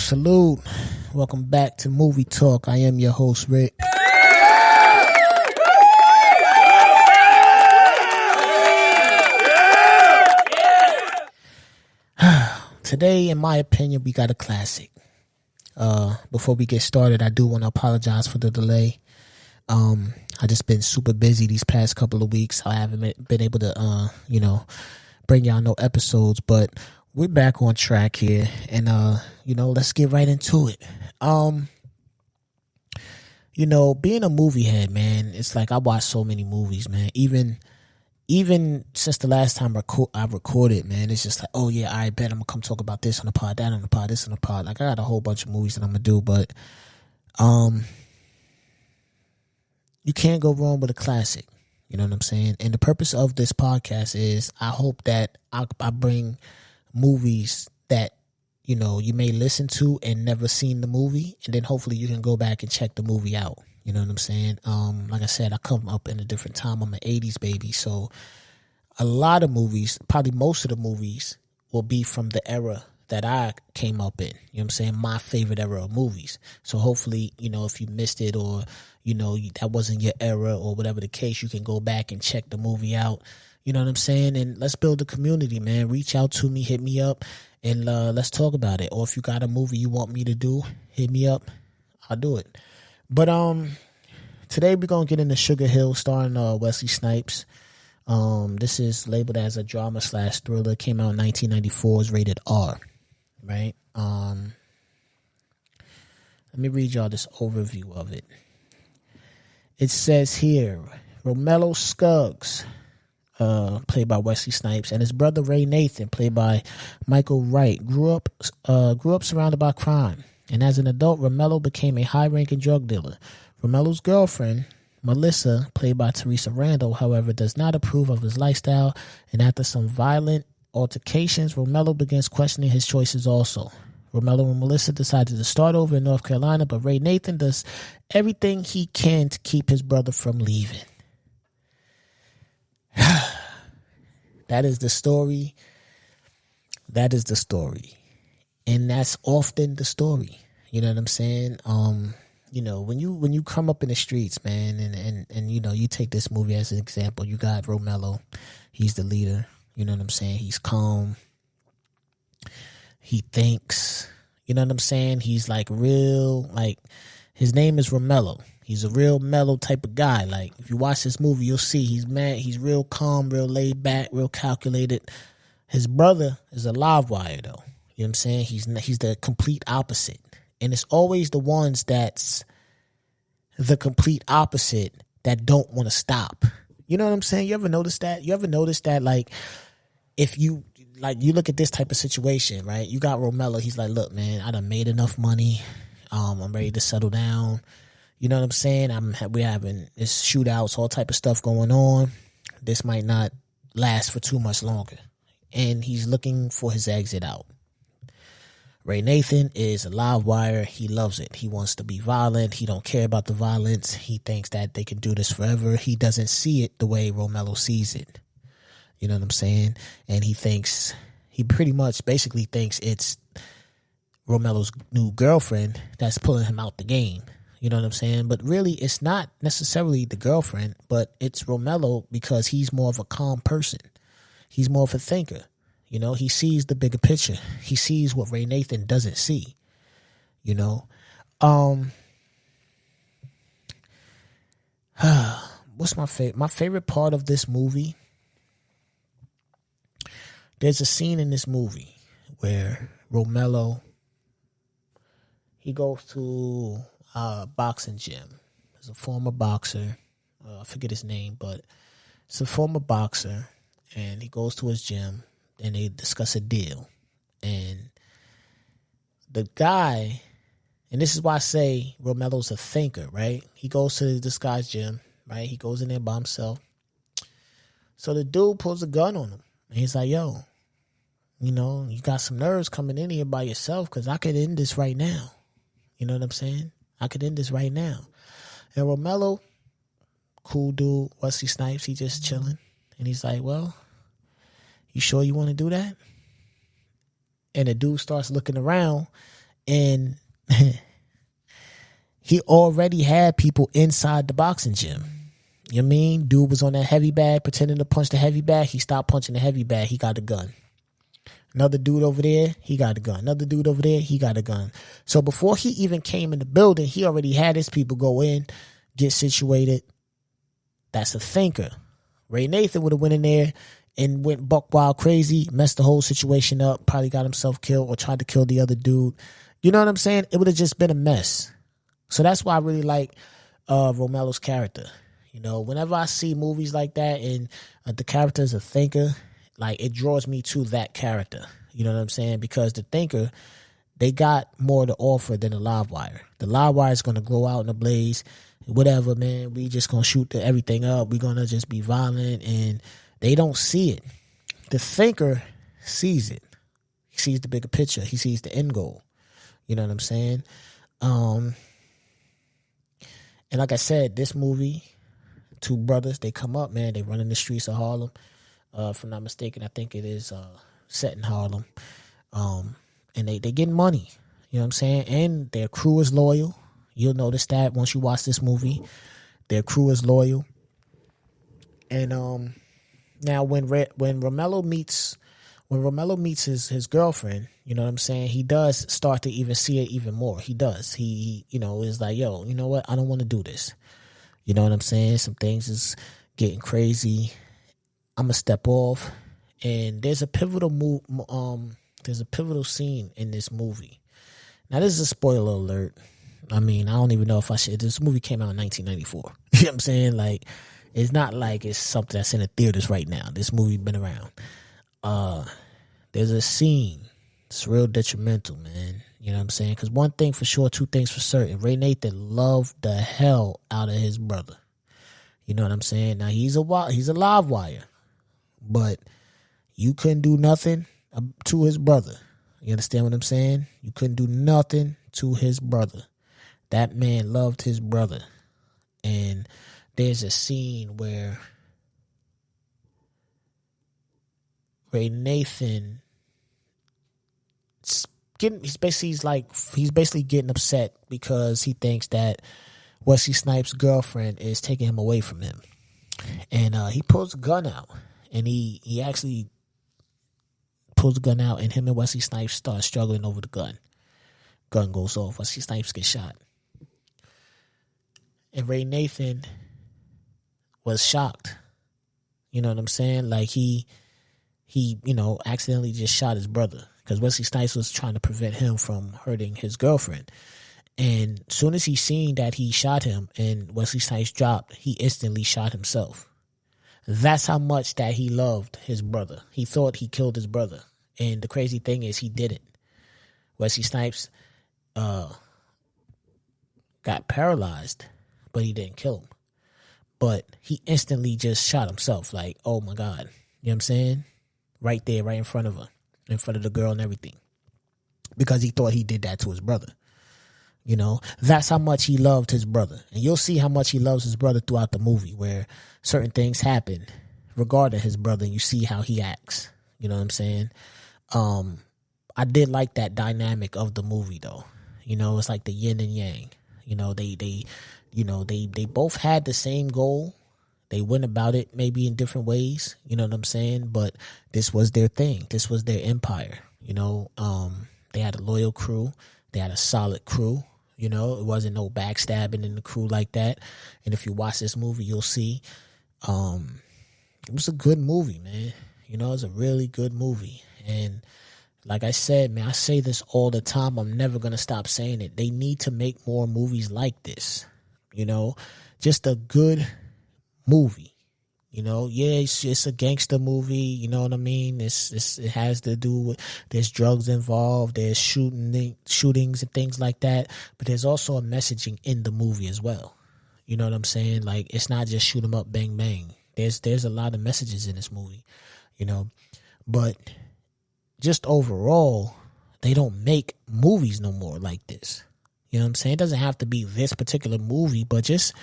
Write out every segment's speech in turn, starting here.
Salute. Welcome back to Movie Talk. I am your host, Rick. Today, in my opinion, we got a classic. Before we get started, I do want to apologize for the delay. I just been super busy these past couple of weeks. I haven't been able to, bring y'all no episodes, but we're back on track here, and let's get right into it. Being a movie head, man, it's like I watch so many movies, man. Even since the last time I recorded, man, it's just like, oh yeah, I bet I'm gonna come talk about this on the pod, that on the pod, this on the pod. Like I got a whole bunch of movies that I'm gonna do, but you can't go wrong with a classic. You know what I'm saying? And the purpose of this podcast is I hope that I bring movies that you may listen to and never seen the movie, and then hopefully you can go back and check the movie out. You know what I'm saying? Like I said, I come up in a different time. I'm an 80s baby, so a lot of movies, probably most of the movies, will be from the era that I came up in. You know what I'm saying? My favorite era of movies. So hopefully, if you missed it or that wasn't your era or whatever the case, you can go back and check the movie out. You know what I'm saying? And let's build a community, man. Reach out to me, hit me up, and let's talk about it. Or if you got a movie you want me to do, hit me up. I'll do it. But today we're going to get into Sugar Hill starring Welsey Snipes. This is labeled as a drama/thriller. Came out in 1994. Is rated R. Right? Let me read y'all this overview of it. It says here, Romello Scuggs, played by Welsey Snipes, and his brother Ray Nathan, played by Michael Wright, grew up surrounded by crime. And as an adult, Romello became a high-ranking drug dealer. Romello's girlfriend, Melissa, played by Teresa Randall, however, does not approve of his lifestyle, and after some violent altercations, Romello begins questioning his choices also. Romello and Melissa decided to start over in North Carolina, but Ray Nathan does everything he can to keep his brother from leaving. That is the story. That is the story. And that's often the story. You know what I'm saying? When you come up in the streets, man, and you take this movie as an example, you got Romello. He's the leader. You know what I'm saying? He's calm. He thinks. You know what I'm saying? He's like real, like his name is Romello. He's a real mellow type of guy. Like if you watch this movie, you'll see he's mad. He's real calm, real laid back, real calculated. His brother is a live wire though. You know what I'm saying? He's the complete opposite. And it's always the ones that's the complete opposite that don't want to stop. You know what I'm saying? You ever notice that? You ever notice that, like, if you look at this type of situation, right? You got Romello. He's like, look, man, I done made enough money. I'm ready to settle down. You know what I'm saying? We're having this shootouts, all type of stuff going on. This might not last for too much longer. And he's looking for his exit out. Ray Nathan is a live wire. He loves it. He wants to be violent. He don't care about the violence. He thinks that they can do this forever. He doesn't see it the way Romello sees it. You know what I'm saying? And he pretty much basically thinks it's Romello's new girlfriend that's pulling him out the game. You know what I'm saying? But really, it's not necessarily the girlfriend, but it's Romello because he's more of a calm person. He's more of a thinker. He sees the bigger picture. He sees what Ray Nathan doesn't see. What's my favorite? My favorite part of this movie, there's a scene in this movie where Romello, he goes to a boxing gym. There's a former boxer. I forget his name, but it's a former boxer. And he goes to his gym. And they discuss a deal. And the guy, and this is why I say Romello's a thinker, right? He goes to this guy's gym, right? He goes in there by himself. So the dude pulls a gun on him. And he's like, yo, you got some nerves coming in here by yourself because I could end this right now. You know what I'm saying? I could end this right now. And Romello, cool dude, Welsey Snipes, he just chilling. And he's like, well, you sure you want to do that? And the dude starts looking around, And he already had people inside the boxing gym. You know what I mean? Dude was on that heavy bag, pretending to punch the heavy bag. He stopped punching the heavy bag. He got a gun. Another dude over there, he got a gun. Another dude over there, he got a gun. So before he even came in the building, he already had his people go in, get situated. That's a thinker. Ray Nathan would have went in there and went buck wild crazy, messed the whole situation up, probably got himself killed or tried to kill the other dude. You know what I'm saying? It would have just been a mess. So that's why I really like Romelo's character. You know, whenever I see movies like that and the character is a thinker, like it draws me to that character. You know what I'm saying? Because the thinker, they got more to offer than the live wire. The live wire is going to glow out in a blaze. Whatever, man. We just going to shoot everything up. We're going to just be violent. And they don't see it. The thinker sees it. He sees the bigger picture. He sees the end goal. You know what I'm saying? And like I said, this movie, two brothers, they come up, man. They run in the streets of Harlem. If I'm not mistaken, I think it is set in Harlem. And they getting money. You know what I'm saying? And their crew is loyal. You'll notice that once you watch this movie. Their crew is loyal. And now when Romello meets his girlfriend, you know what I'm saying, he does start to even see it even more. He does. He is like, yo, you know what? I don't want to do this. You know what I'm saying? Some things is getting crazy. I'm gonna step off. And there's a pivotal scene in this movie. Now, this is a spoiler alert. I mean, I don't even know if I should. This movie came out in 1994. You know what I'm saying? Like, it's not like it's something that's in the theaters right now. This movie been around. There's a scene. It's real detrimental, man. You know what I'm saying? Because one thing for sure, two things for certain. Ray Nathan loved the hell out of his brother. You know what I'm saying? Now, he's a live wire. But you couldn't do nothing to his brother. You understand what I'm saying? You couldn't do nothing to his brother. That man loved his brother. And there's a scene where Ray Nathan he's basically getting upset because he thinks that Welsey Snipes' girlfriend is taking him away from him. And he pulls a gun out. And he actually pulls the gun out, and him and Welsey Snipes start struggling over the gun. Gun goes off. Welsey Snipes gets shot. And Ray Nathan was shocked. You know what I'm saying? Like he accidentally just shot his brother because Welsey Snipes was trying to prevent him from hurting his girlfriend. And as soon as he seen that he shot him and Welsey Snipes dropped, he instantly shot himself. That's how much that he loved his brother. He thought he killed his brother. And the crazy thing is he didn't. Welsey Snipes got paralyzed, but he didn't kill him. But he instantly just shot himself. Like, oh my God. You know what I'm saying? Right there, right in front of her. In front of the girl and everything. Because he thought he did that to his brother. You know, that's how much he loved his brother. And you'll see how much he loves his brother throughout the movie, where certain things happen regarding his brother, and you see how he acts. You know what I'm saying? I did like that dynamic of the movie, though. You know, it's like the yin and yang. You know, they both had the same goal. They went about it maybe in different ways. You know what I'm saying? But this was their thing. This was their empire. You know, they had a loyal crew. They had a solid crew. You know, it wasn't no backstabbing in the crew like that. And if you watch this movie, you'll see it was a good movie, man. You know, it's a really good movie. And like I said, man, I say this all the time. I'm never going to stop saying it. They need to make more movies like this. You know, just a good movie. You know, yeah, it's a gangster movie. You know what I mean? It has to do with, there's drugs involved, there's shootings and things like that. But there's also a messaging in the movie as well. You know what I'm saying? Like, it's not just shoot 'em up, bang bang. There's a lot of messages in this movie. You know, but just overall, they don't make movies no more like this. You know what I'm saying? It doesn't have to be this particular movie, but just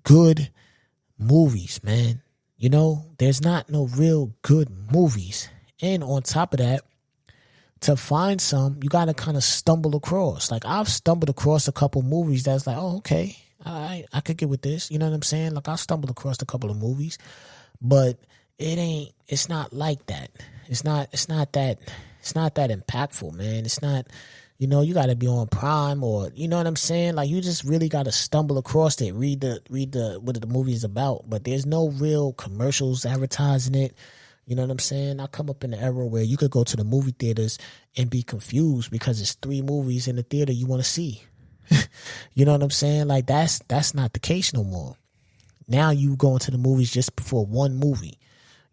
good movies, man. You know, there's not no real good movies. And on top of that, to find some, you got to kind of stumble across. Like, I've stumbled across a couple movies that's like, oh, okay, I could get with this. You know what I'm saying? Like, I stumbled across a couple of movies, but it's not like that. It's not that impactful, man. It's not, you got to be on Prime, or, you know what I'm saying? Like, you just really got to stumble across it, read what the movie is about, but there's no real commercials advertising it. You know what I'm saying? I come up in the era where you could go to the movie theaters and be confused because it's 3 movies in the theater you want to see. You know what I'm saying? Like, that's not the case no more. Now you go into the movies just before one movie.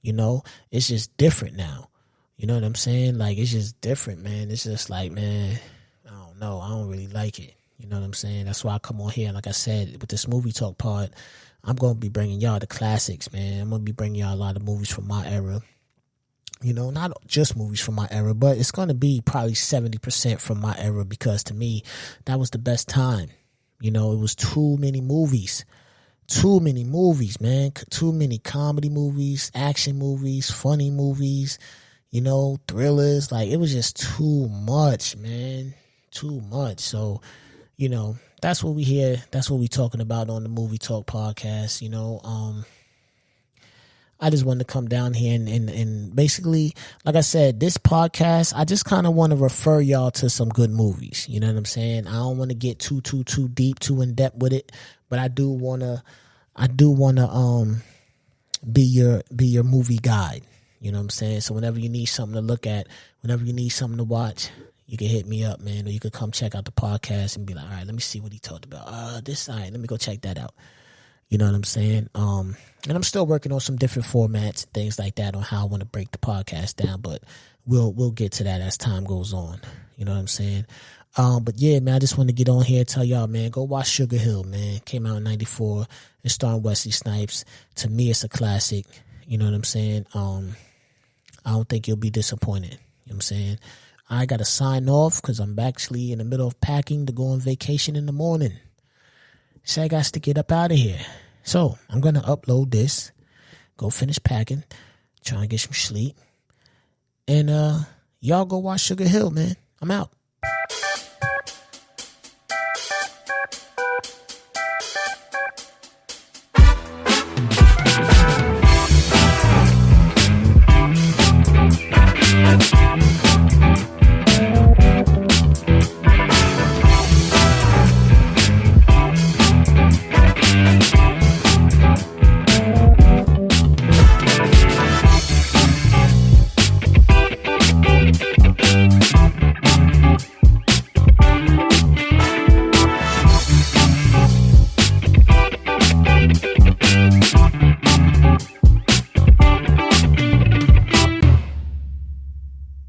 It's just different now. You know what I'm saying? Like, it's just different, man. It's just like, man, I don't know. I don't really like it. You know what I'm saying? That's why I come on here. Like I said, with this movie talk pod, I'm going to be bringing y'all the classics, man. I'm going to be bringing y'all a lot of movies from my era. Not just movies from my era, but it's going to be probably 70% from my era, because to me, that was the best time. It was too many movies. Too many movies, man. Too many comedy movies, action movies, funny movies, thrillers. Like, it was just too much, man. Too much. So, that's what we hear. That's what we talking about on the Movie Talk podcast. I just wanted to come down here and basically, like I said, this podcast, I just kind of want to refer y'all to some good movies. You know what I'm saying? I don't want to get too deep, too in depth with it, but I do want to be your movie guide. You know what I'm saying? So whenever you need something to look at, whenever you need something to watch, you can hit me up, man, or you could come check out the podcast and be like, all right, let me see what he talked about. All right, let me go check that out. You know what I'm saying? And I'm still working on some different formats and things like that on how I want to break the podcast down, but we'll get to that as time goes on. You know what I'm saying? But yeah, man, I just want to get on here and tell y'all, man, go watch Sugar Hill, man. Came out in 94. It's starring Welsey Snipes. To me, it's a classic. You know what I'm saying? I don't think you'll be disappointed. You know what I'm saying? I got to sign off because I'm actually in the middle of packing to go on vacation in the morning. So I got to get up out of here. So I'm going to upload this, go finish packing, try and get some sleep. And y'all go watch Sugar Hill, man. I'm out.